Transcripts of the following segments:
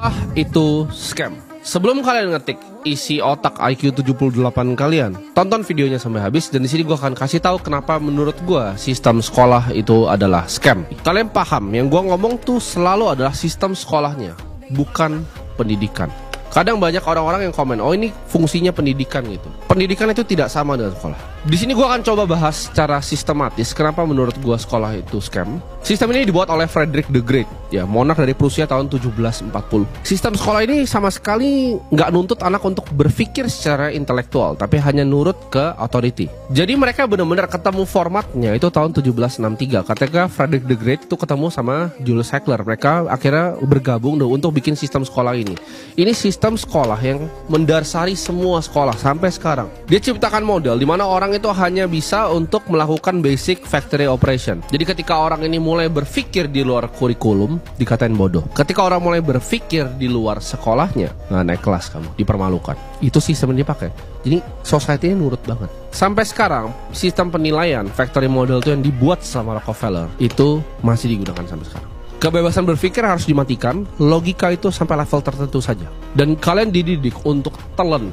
Sekolah itu scam. Sebelum kalian ngetik isi otak IQ 78 kalian, tonton videonya sampai habis, dan di sini gue akan kasih tahu kenapa menurut gue sistem sekolah itu adalah scam. Kalian paham, yang gue ngomong tuh selalu adalah sistem sekolahnya, bukan pendidikan. Kadang banyak orang-orang yang komen, oh ini fungsinya pendidikan gitu. Pendidikan itu tidak sama dengan sekolah. Di sini gue akan coba bahas secara sistematis kenapa menurut gue sekolah itu scam. Sistem ini dibuat oleh Frederick the Great, ya, monark dari Prusia tahun 1740. Sistem sekolah ini sama sekali nggak nuntut anak untuk berpikir secara intelektual, tapi hanya nurut ke authority. Jadi mereka benar-benar ketemu formatnya itu tahun 1763. Ketika Frederick the Great itu ketemu sama Julius Hegler, mereka akhirnya bergabung untuk bikin sistem sekolah ini. Ini sistem sekolah yang mendasari semua sekolah sampai sekarang. Dia ciptakan model di mana orang itu hanya bisa untuk melakukan basic factory operation. Jadi ketika orang ini mulai berpikir di luar kurikulum, dikatain bodoh. Ketika orang mulai berpikir di luar sekolahnya, nggak naik kelas kamu, dipermalukan. Itu sistem yang dipakai. Jadi society-nya nurut banget. Sampai sekarang sistem penilaian factory model itu yang dibuat sama Rockefeller itu masih digunakan sampai sekarang. Kebebasan berpikir harus dimatikan, logika itu sampai level tertentu saja. Dan kalian dididik untuk telan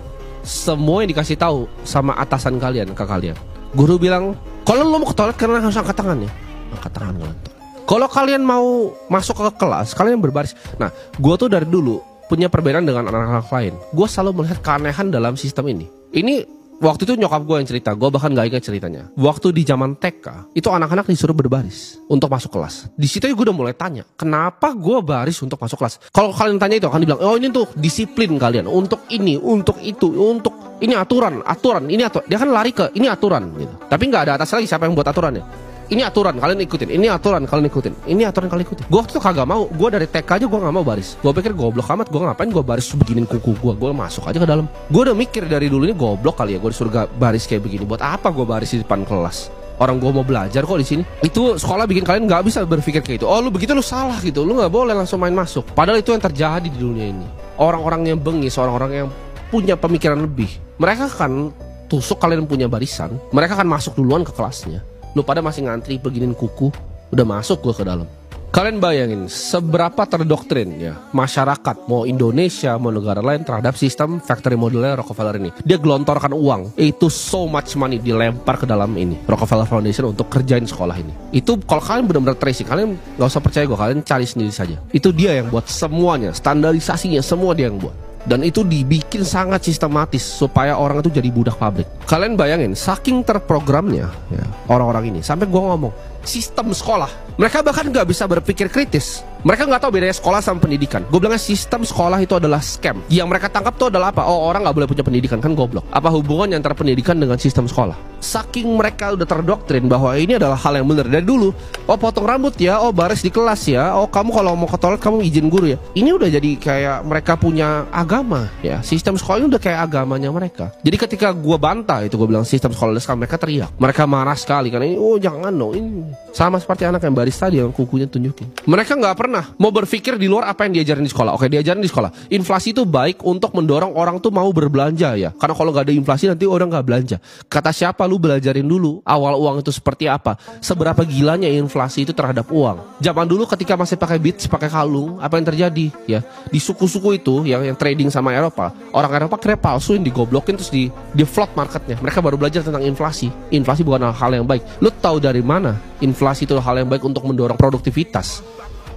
semua yang dikasih tahu sama atasan kalian ke kalian. Guru bilang, kalau lo mau ke toilet karena harus angkat tangannya, angkat tangan kalian. Kalau kalian mau masuk ke kelas, kalian berbaris. Nah, gue tuh dari dulu punya perbedaan dengan anak-anak lain. Gue selalu melihat keanehan dalam sistem ini. Ini waktu itu nyokap gue yang cerita, gue bahkan gak ingat ceritanya. Waktu di zaman TK, itu anak-anak disuruh berbaris untuk masuk kelas. Di situ gue udah mulai tanya, kenapa gue baris untuk masuk kelas? Kalau kalian tanya itu akan dibilang, oh ini tuh disiplin kalian, untuk ini, untuk itu, untuk ini aturan, ini aturan. Dia kan lari ke ini aturan gitu. Tapi nggak ada atas lagi siapa yang buat aturannya. Ini aturan kalian ikutin, ini aturan kalian ikutin, ini aturan kalian ikutin. Gue waktu itu kagak mau, gue dari TK aja gue gak mau baris. Gue pikir goblok amat, gue ngapain gue baris beginin kuku gue masuk aja ke dalam. Gue udah mikir dari dulu ini goblok kali ya, gue disuruh baris kayak begini. Buat apa gue baris di depan kelas? Orang gue mau belajar kok di sini. Itu sekolah bikin kalian nggak bisa berpikir kayak gitu. Oh lu begitu lu salah gitu, lu nggak boleh langsung main masuk. Padahal itu yang terjadi di dunia ini. Orang-orang yang bengis, orang-orang yang punya pemikiran lebih, mereka kan tusuk kalian punya barisan, mereka kan masuk duluan ke kelasnya. Lu pada masih ngantri beginin kuku, udah masuk gue ke dalam. Kalian bayangin seberapa terdoktrin ya masyarakat, mau Indonesia mau negara lain, terhadap sistem factory modelnya Rockefeller ini. Dia gelontorkan uang, itu so much money dilempar ke dalam ini Rockefeller Foundation untuk kerjain sekolah ini. Itu kalau kalian benar-benar tracing, kalian nggak usah percaya gue, kalian cari sendiri saja. Itu dia yang buat semuanya, standarisasinya semua dia yang buat. Dan itu dibikin sangat sistematis supaya orang itu jadi budak pabrik. Kalian bayangin, saking terprogramnya ya, orang-orang ini, sampai gue ngomong sistem sekolah, mereka bahkan gak bisa berpikir kritis. Mereka gak tahu bedanya sekolah sama pendidikan. Gue bilangnya sistem sekolah itu adalah scam. Yang mereka tangkap tuh adalah apa? Oh, orang gak boleh punya pendidikan, kan goblok. Apa hubungannya antara pendidikan dengan sistem sekolah? Saking mereka udah terdoktrin bahwa ini adalah hal yang benar dari dulu. Oh, potong rambut ya, oh baris di kelas ya, oh kamu kalau mau ke toilet kamu izin guru ya. Ini udah jadi kayak mereka punya agama ya. Sistem sekolah ini udah kayak agamanya mereka. Jadi ketika gue bantah itu, gue bilang sistem sekolah scam, mereka teriak. Mereka marah sekali karena ini, oh jangan dong, ini sama seperti anak yang baris tadi yang kukunya tunjukin. Mereka nggak pernah mau berpikir di luar apa yang diajarin di sekolah. Oke, diajarin di sekolah, inflasi itu baik untuk mendorong orang tuh mau berbelanja ya. Karena kalau nggak ada inflasi nanti orang nggak belanja. Kata siapa? Lu belajarin dulu awal uang itu seperti apa, seberapa gilanya inflasi itu terhadap uang. Zaman dulu ketika masih pakai bits, pakai kalung, apa yang terjadi ya di suku-suku itu yang trading sama Eropa, orang Eropa kira palsuin, digoblokin, terus di float marketnya. Mereka baru belajar tentang inflasi. Inflasi bukan hal yang baik. Lu tahu dari mana inflasi itu hal yang baik untuk mendorong produktivitas?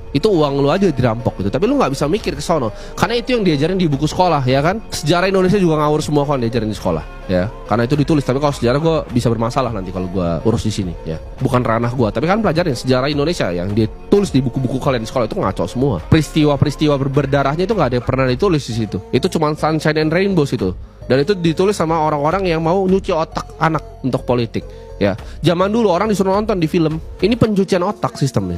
Itu uang lu aja dirampok gitu. Tapi lu gak bisa mikir ke sono, karena itu yang diajarin di buku sekolah ya kan. Sejarah Indonesia juga ngawur semua kalau diajarin di sekolah ya, karena itu ditulis. Tapi kalau sejarah gue bisa bermasalah nanti kalau gue urus di sini ya, bukan ranah gue. Tapi kan pelajarin sejarah Indonesia yang ditulis di buku-buku kalian di sekolah itu ngaco semua. Peristiwa-peristiwa berdarahnya itu gak ada yang pernah ditulis di situ. Itu cuma sunshine and rainbows itu. Dan itu ditulis sama orang-orang yang mau nyuci otak anak untuk politik ya. Zaman dulu orang disuruh nonton di film, ini pencucian otak sistemnya.